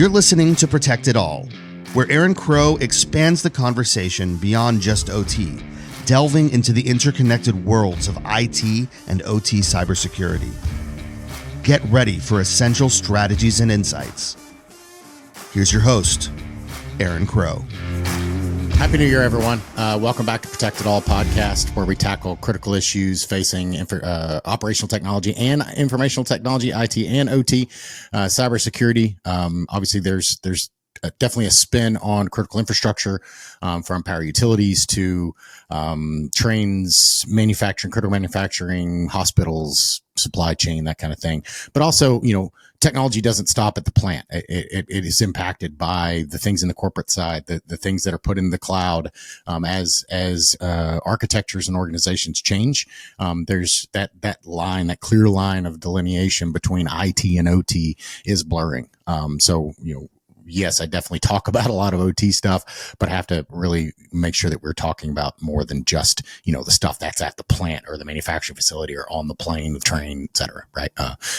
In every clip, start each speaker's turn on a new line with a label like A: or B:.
A: You're listening to Protect It All, where Aaron Crow expands the conversation beyond just OT, delving into the interconnected worlds of IT and OT cybersecurity. Get ready for essential strategies and insights. Here's your host, Aaron Crow.
B: Happy New Year, everyone. Welcome back to Protect It All podcast, where we tackle critical issues facing operational technology and informational technology, IT and OT, cybersecurity. Obviously, there's definitely a spin on critical infrastructure, from power utilities to trains, critical manufacturing, hospitals, supply chain, that kind of thing. But also, technology doesn't stop at the plant. It is impacted by the things in the corporate side, the things that are put in the cloud. As architectures and organizations change, there's that clear line of delineation between IT and OT is blurring. Yes, I definitely talk about a lot of OT stuff, but I have to really make sure that we're talking about more than just, the stuff that's at the plant or the manufacturing facility or on the plane, the train, et cetera, right?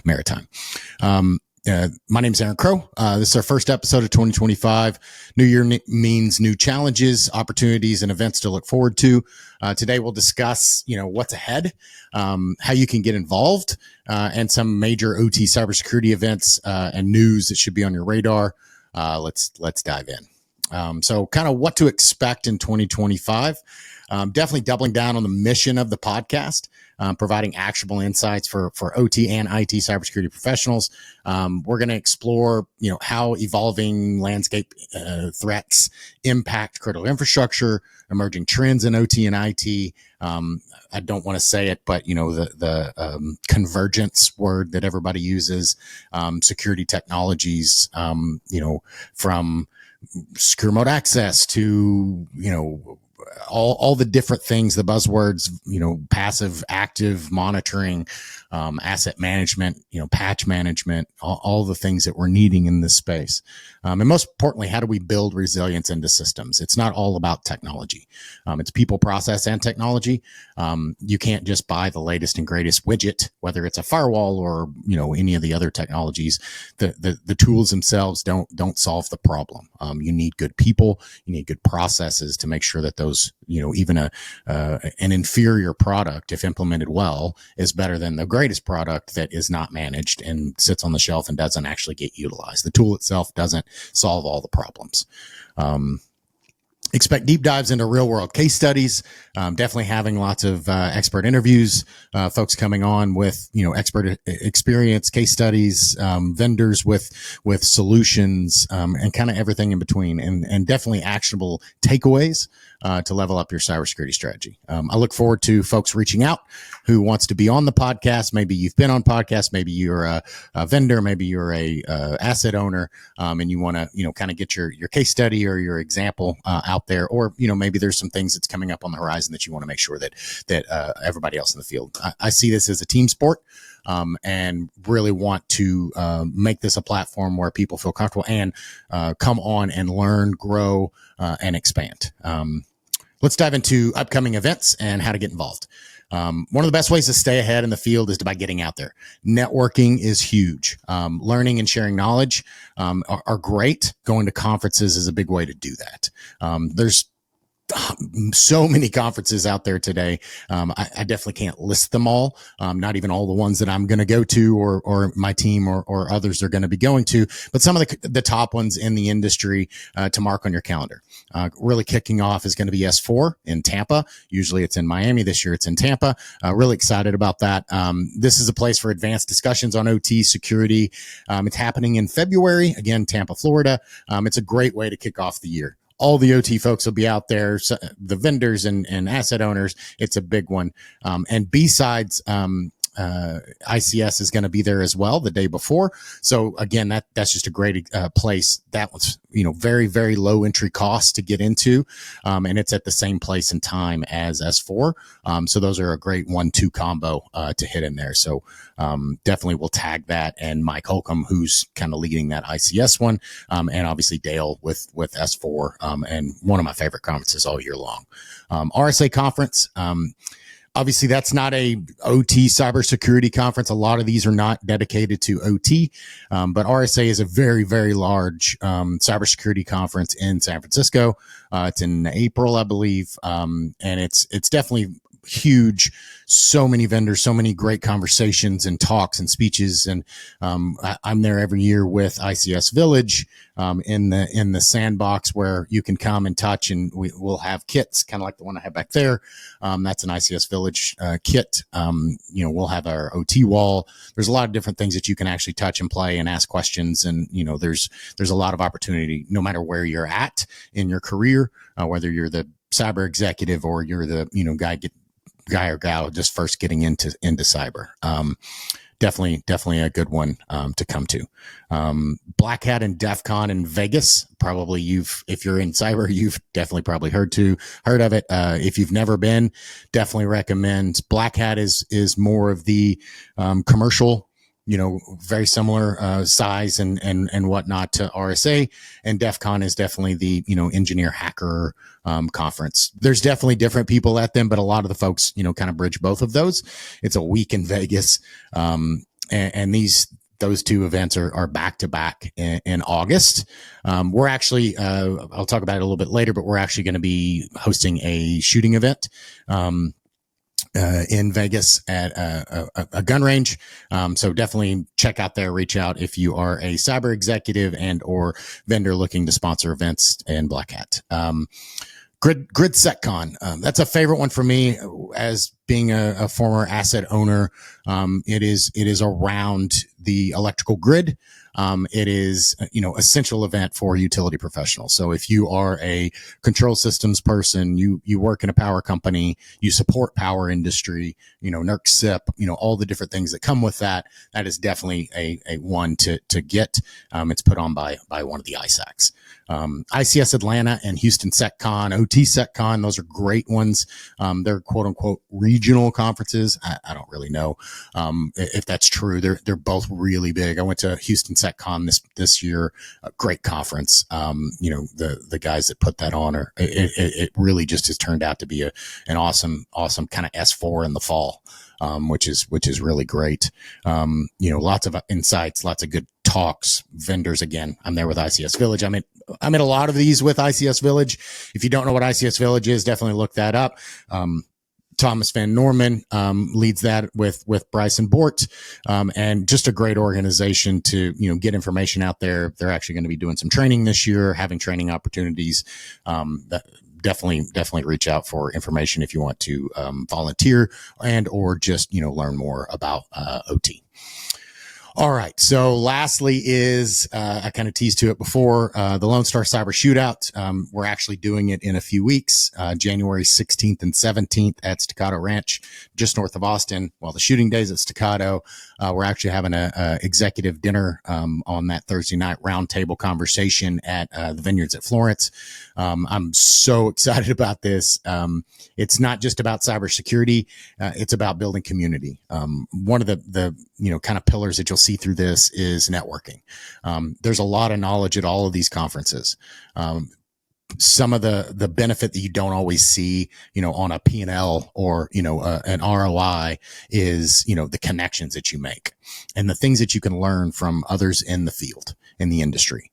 B: Maritime. My name is Aaron Crow. This is our first episode of 2025. New year means new challenges, opportunities, and events to look forward to. Today we'll discuss, what's ahead, how you can get involved, and some major OT cybersecurity events and news that should be on your radar. Let's dive in. So kind of what to expect in 2025. Definitely doubling down on the mission of the podcast, providing actionable insights for OT and IT cybersecurity professionals. We're going to explore, how evolving landscape threats impact critical infrastructure, emerging trends in OT and IT. I don't want to say it, but the convergence word that everybody uses, security technologies, from secure remote access to, all the different things, the buzzwords, passive, active monitoring, asset management, patch management, all the things that we're needing in this space. And most importantly, how do we build resilience into systems? It's not all about technology. It's people, process, and technology. You can't just buy the latest and greatest widget, whether it's a firewall or, any of the other technologies. The tools themselves don't solve the problem. You need good people, you need good processes to make sure that those, even an inferior product, if implemented well, is better than the greatest product that is not managed and sits on the shelf and doesn't actually get utilized. The tool itself doesn't solve all the problems. Expect deep dives into real world case studies. Definitely having lots of expert interviews, folks coming on with expert experience, case studies, vendors with solutions, and kind of everything in between, and definitely actionable takeaways to level up your cybersecurity strategy. I look forward to folks reaching out who wants to be on the podcast. Maybe you've been on podcasts, maybe you're a vendor, maybe you're a asset owner, and you want to kind of get your case study or your example out there, or maybe there's some things that's coming up on the horizon that you want to make sure that everybody else in the field. I see this as a team sport, and really want to make this a platform where people feel comfortable and come on and learn, grow, and expand. Let's dive into upcoming events and how to get involved. One of the best ways to stay ahead in the field is by getting out there. Networking is huge. Learning and sharing knowledge are great. Going to conferences is a big way to do that. There's so many conferences out there today. I definitely can't list them all. Not even all the ones that I'm going to go to or my team or others are going to be going to, but some of the top ones in the industry to mark on your calendar. Really kicking off is going to be S4 in Tampa. Usually it's in Miami. This year it's in Tampa. Really excited about that. This is a place for advanced discussions on OT security. It's happening in February, again, Tampa, Florida. It's a great way to kick off the year. All the OT folks will be out there, so the vendors and asset owners. It's a big one. And B-Sides, ICS is going to be there as well the day before. So again, that's just a great place. That was, very, very low entry cost to get into. And it's at the same place and time as S4. So those are a great 1-2 combo to hit in there. So definitely we'll tag that, and Mike Holcomb, who's kind of leading that ICS one, and obviously Dale with S4, and one of my favorite conferences all year long. RSA conference. Obviously, that's not a OT cybersecurity conference. A lot of these are not dedicated to OT, but RSA is a very, very large cybersecurity conference in San Francisco. It's in April, I believe, and it's definitely huge. So many vendors, so many great conversations and talks and speeches, and I'm there every year with ICS Village in the sandbox where you can come and touch, and we'll have kits, kind of like the one I have back there. That's an ICS Village kit. We'll have our OT wall. There's a lot of different things that you can actually touch and play and ask questions, and there's a lot of opportunity no matter where you're at in your career, whether you're the cyber executive or you're the guy or gal just first getting into cyber. Definitely a good one to come to. Black Hat and DEFCON in Vegas. Probably if you're in cyber, you've definitely probably heard of it. If you've never been, definitely recommend. Black Hat is more of the commercial, very similar size and whatnot to RSA, and DEFCON is definitely the engineer hacker conference. There's definitely different people at them, but a lot of the folks kind of bridge both of those. It's a week in Vegas, and those two events are back to back in August. We're actually I'll talk about it a little bit later, but we're actually going to be hosting a shooting event in Vegas at a gun range. So definitely check out there, reach out if you are a cyber executive and or vendor looking to sponsor events in Black Hat. GridSecCon. That's a favorite one for me as being a former asset owner. It is around the electrical grid. It is, essential event for utility professionals. So if you are a control systems person, you work in a power company, you support power industry, NERC SIP, all the different things that come with that. That is definitely a one to get. It's put on by one of the ISACs. ICS Atlanta and Houston SecCon, OT SecCon, those are great ones. They're quote unquote regional conferences. I don't really know if that's true. They're both really big. I went to Houston SecCon this year, a great conference. The guys that put that on it really just has turned out to be an awesome kind of S4 in the fall. Which is really great. Lots of insights, lots of good talks, vendors. Again, I'm there with ICS Village. I'm in a lot of these with ICS Village. If you don't know what ICS Village is, definitely look that up. Thomas Van Norman leads that with Bryson Bort, and just a great organization to get information out there. They're actually going to be doing some training this year, having training opportunities. Definitely reach out for information if you want to volunteer and or just learn more about OT. All right. So lastly is, I kind of teased to it before, the Lone Star Cyber Shootout. We're actually doing it in a few weeks, January 16th and 17th at Staccato Ranch, just north of Austin. Well, the shooting days at Staccato. We're actually having a executive dinner, on that Thursday night roundtable conversation at, the Vineyards at Florence. I'm so excited about this. It's not just about cybersecurity. It's about building community. One of the kind of pillars that you'll see through this is networking. There's a lot of knowledge at all of these conferences. Some of the benefit that you don't always see, on a P&L or, an ROI is, the connections that you make and the things that you can learn from others in the field, in the industry.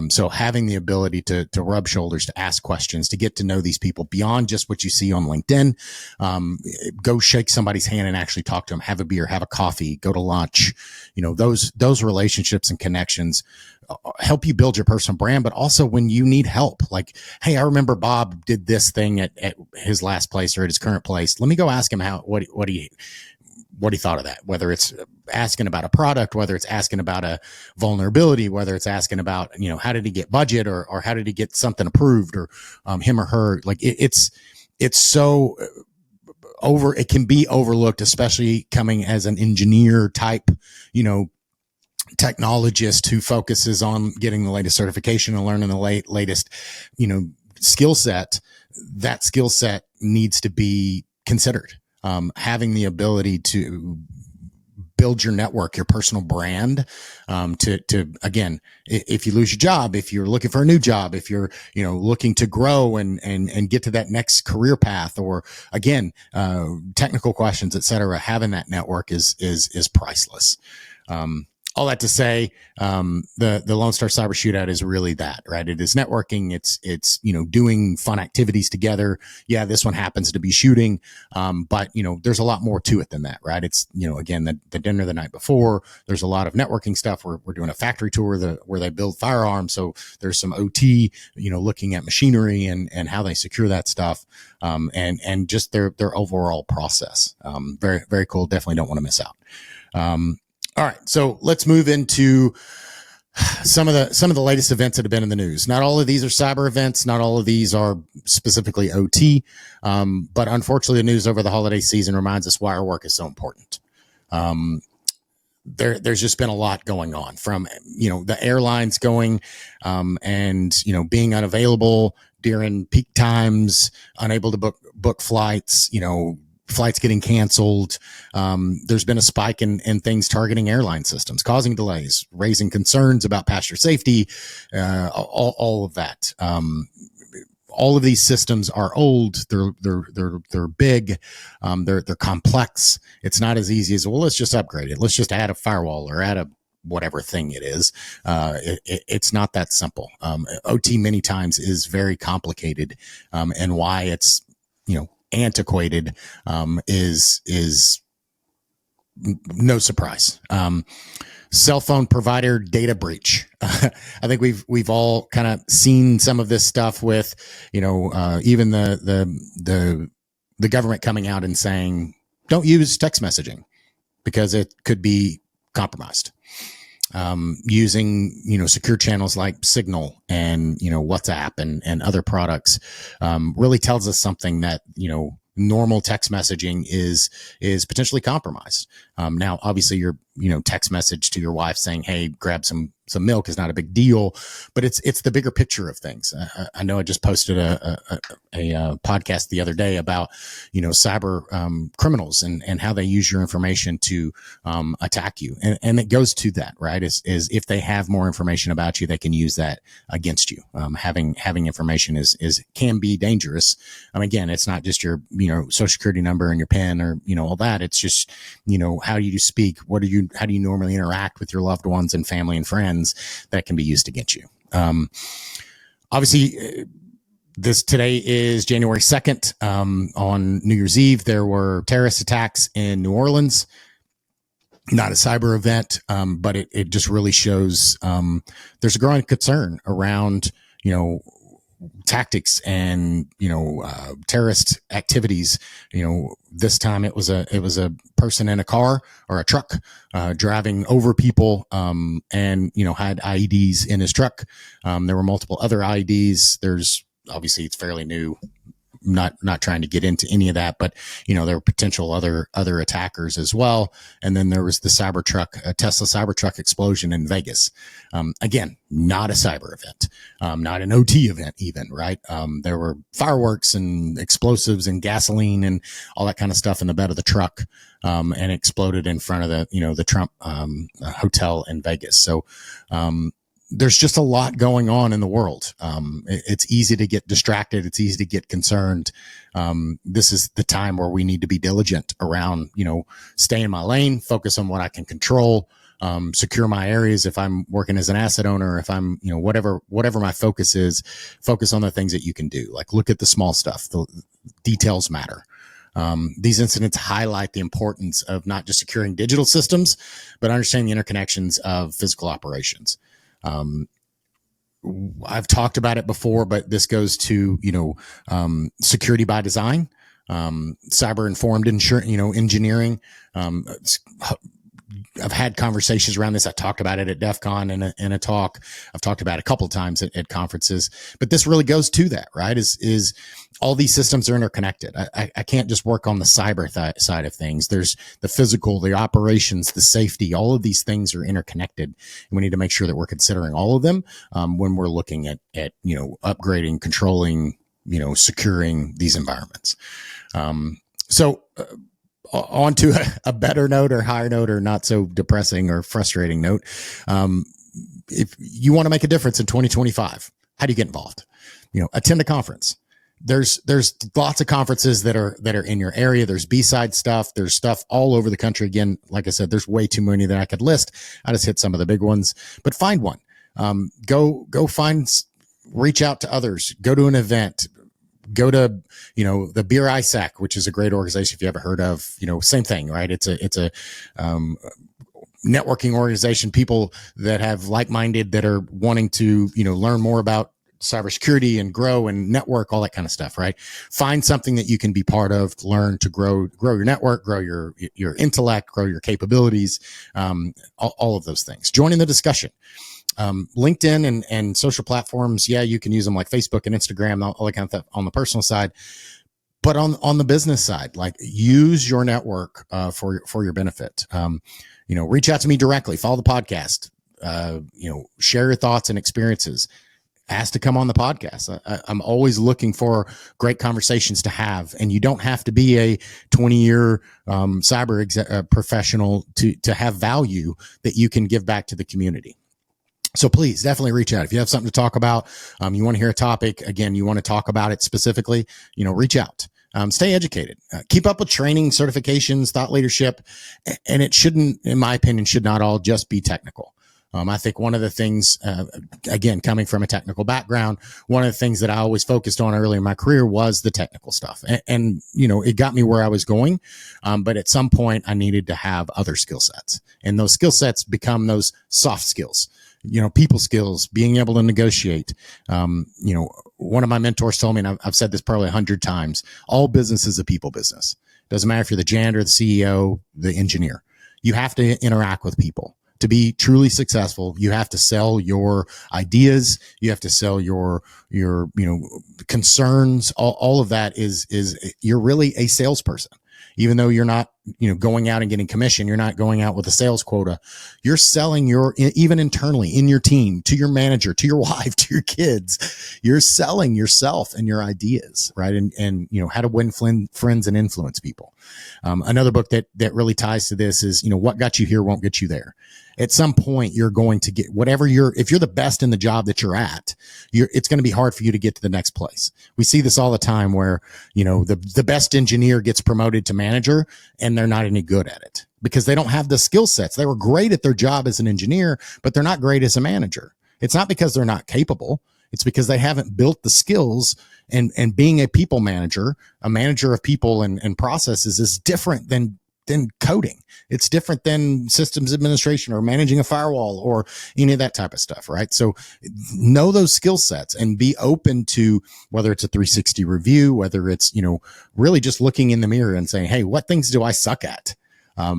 B: So having the ability to rub shoulders, to ask questions, to get to know these people beyond just what you see on LinkedIn, go shake somebody's hand and actually talk to them, have a beer, have a coffee, go to lunch. Those relationships and connections help you build your personal brand, but also when you need help, like, hey, I remember Bob did this thing at his last place or at his current place. Let me go ask him what he thought of that, whether it's asking about a product, whether it's asking about a vulnerability, whether it's asking about, how did he get budget or how did he get something approved or, him or her, like it's so it can be overlooked, especially coming as an engineer type, technologist who focuses on getting the latest certification and learning the latest, skill set. That skill set needs to be considered. Having the ability to build your network, your personal brand, to again, if you lose your job, if you're looking for a new job, if you're, looking to grow and get to that next career path, or again, technical questions, et cetera, having that network is priceless. All that to say, the Lone Star Cyber Shootout is really that, right? It is networking. It's doing fun activities together. Yeah, this one happens to be shooting, but there's a lot more to it than that, right? It's again, the dinner the night before. There's a lot of networking stuff. We're doing a factory tour where they build firearms, so there's some OT, looking at machinery and how they secure that stuff, and just their overall process. Very, very cool. Definitely don't want to miss out. All right, so let's move into some of the latest events that have been in the news. Not all of these are cyber events. Not all of these are specifically OT. But unfortunately, the news over the holiday season reminds us why our work is so important. There's just been a lot going on, from the airlines going and being unavailable during peak times, unable to book flights. Flights getting canceled. There's been a spike in things targeting airline systems, causing delays, raising concerns about passenger safety, all of that. All of these systems are old. They're big. They're complex. It's not as easy as, well, let's just upgrade it. Let's just add a firewall or add a whatever thing it is. It's not that simple. OT many times is very complicated, and why it's antiquated is no surprise. Cell phone provider data breach. I think we've all kind of seen some of this stuff with even the government coming out and saying don't use text messaging because it could be compromised. Using secure channels like Signal and WhatsApp and other products really tells us something that normal text messaging is potentially compromised. Now, obviously, your text message to your wife saying, "Hey, grab some milk" is not a big deal, but it's the bigger picture of things. I know I just posted a podcast the other day about cyber criminals and how they use your information to attack you, and it goes to that, right? Is if they have more information about you, they can use that against you. Having information can be dangerous. Again, it's not just your social security number and your PIN or all that. It's just how do you speak? How do you normally interact with your loved ones and family and friends that can be used against you? Obviously, today is January 2nd. On New Year's Eve, there were terrorist attacks in New Orleans. Not a cyber event, but it just really shows there's a growing concern around tactics and terrorist activities. This time it was a person in a car or a truck driving over people, and had IEDs in his truck. There were multiple other IEDs. Obviously it's fairly new. Not trying to get into any of that, but there were potential other attackers as well. And then there was the Tesla Cybertruck explosion in Vegas. Again, not a cyber event, not an OT event even, right? There were fireworks and explosives and gasoline and all that kind of stuff in the bed of the truck, and exploded in front of the Trump hotel in Vegas. So there's just a lot going on in the world. It's easy to get distracted. It's easy to get concerned. This is the time where we need to be diligent around, stay in my lane, focus on what I can control, secure my areas. If I'm working as an asset owner, if I'm, whatever my focus is, focus on the things that you can do. Like look at the small stuff. The details matter. These incidents highlight the importance of not just securing digital systems, but understanding the interconnections of physical operations. I've talked about it before, but this goes to, security by design, cyber informed engineering. I've had conversations around this. I talked about it at DEFCON in a talk. I've talked about it a couple of times at conferences, but this really goes to that, right? Is all these systems are interconnected. I can't just work on the cyber side of things. There's the physical, the operations, the safety, all of these things are interconnected. And we need to make sure that we're considering all of them, when we're looking at upgrading, controlling, securing these environments. So on to a better note or higher note or not so depressing or frustrating note. If you want to make a difference in 2025, how do you get involved? Attend a conference. There's lots of conferences that are in your area. There's B-side stuff. There's stuff all over the country. Again, like I said, there's way too many that I could list. I just hit some of the big ones, but find one. Go reach out to others, go to an event, go to, the Beer ISAC, which is a great organization. If you ever heard of, same thing, right? It's a networking organization, people that have like-minded that are wanting to, learn more about cybersecurity and grow and network, all that kind of stuff, right? Find something that you can be part of, learn to grow your network, grow your intellect, grow your capabilities, all of those things. Join in the discussion. LinkedIn and social platforms, yeah, you can use them like Facebook and Instagram, all that kind of stuff on the personal side. But on the business side, like use your network for your benefit. Reach out to me directly, follow the podcast, share your thoughts and experiences. Ask to come on the podcast. I'm always looking for great conversations to have, and you don't have to be a 20-year cyber professional to have value that you can give back to the community. So please definitely reach out. If you have something to talk about, you want to hear a topic, again, you want to talk about it specifically, reach out. Stay educated. Keep up with training, certifications, thought leadership, and it shouldn't, in my opinion, should not all just be technical. I think one of the things, again, coming from a technical background, one of the things that I always focused on early in my career was the technical stuff. And it got me where I was going. But at some point I needed to have other skill sets, and those skill sets become those soft skills, people skills, being able to negotiate. One of my mentors told me, and I've said this probably 100 times, all business is a people business. Doesn't matter if you're the janitor, the CEO, the engineer, you have to interact with people. To be truly successful, you have to sell your ideas. You have to sell your concerns. All of that is you're really a salesperson. Even though you're not, going out and getting commission, you're not going out with a sales quota. You're selling even internally in your team, to your manager, to your wife, to your kids. You're selling yourself and your ideas, right? And how to win friends and influence people. Another book that really ties to this is, what got you here won't get you there. At some point, you're going to get whatever if you're the best in the job that you're at, it's going to be hard for you to get to the next place. We see this all the time where, the best engineer gets promoted to manager and they're not any good at it because they don't have the skill sets. They were great at their job as an engineer, but they're not great as a manager. It's not because they're not capable. It's because they haven't built the skills, and being a people manager, a manager of people and processes is different than coding. It's different than systems administration or managing a firewall or any of that type of stuff, right? So know those skill sets and be open to whether it's a 360 review, whether it's, really just looking in the mirror and saying, hey, what things do I suck at?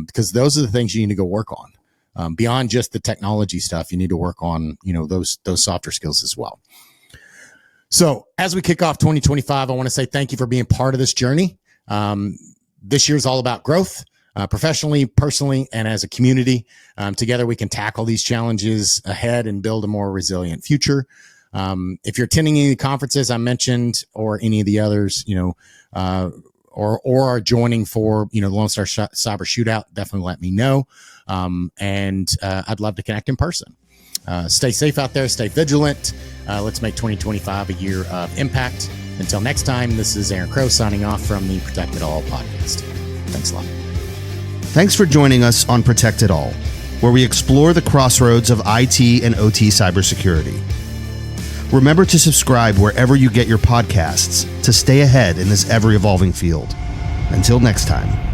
B: Because those are the things you need to go work on. Beyond just the technology stuff, you need to work on, those softer skills as well. So as we kick off 2025, I want to say thank you for being part of this journey. This year's all about growth. Professionally, personally, and as a community. Together we can tackle these challenges ahead and build a more resilient future. If you're attending any of the conferences I mentioned or any of the others, or are joining for, the Lone Star Cyber Shootout, definitely let me know. And I'd love to connect in person. Stay safe out there, stay vigilant. Let's make 2025 a year of impact. Until next time, this is Aaron Crow signing off from the Protect It All podcast. Thanks a lot.
A: Thanks for joining us on Protect It All, where we explore the crossroads of IT and OT cybersecurity. Remember to subscribe wherever you get your podcasts to stay ahead in this ever-evolving field. Until next time.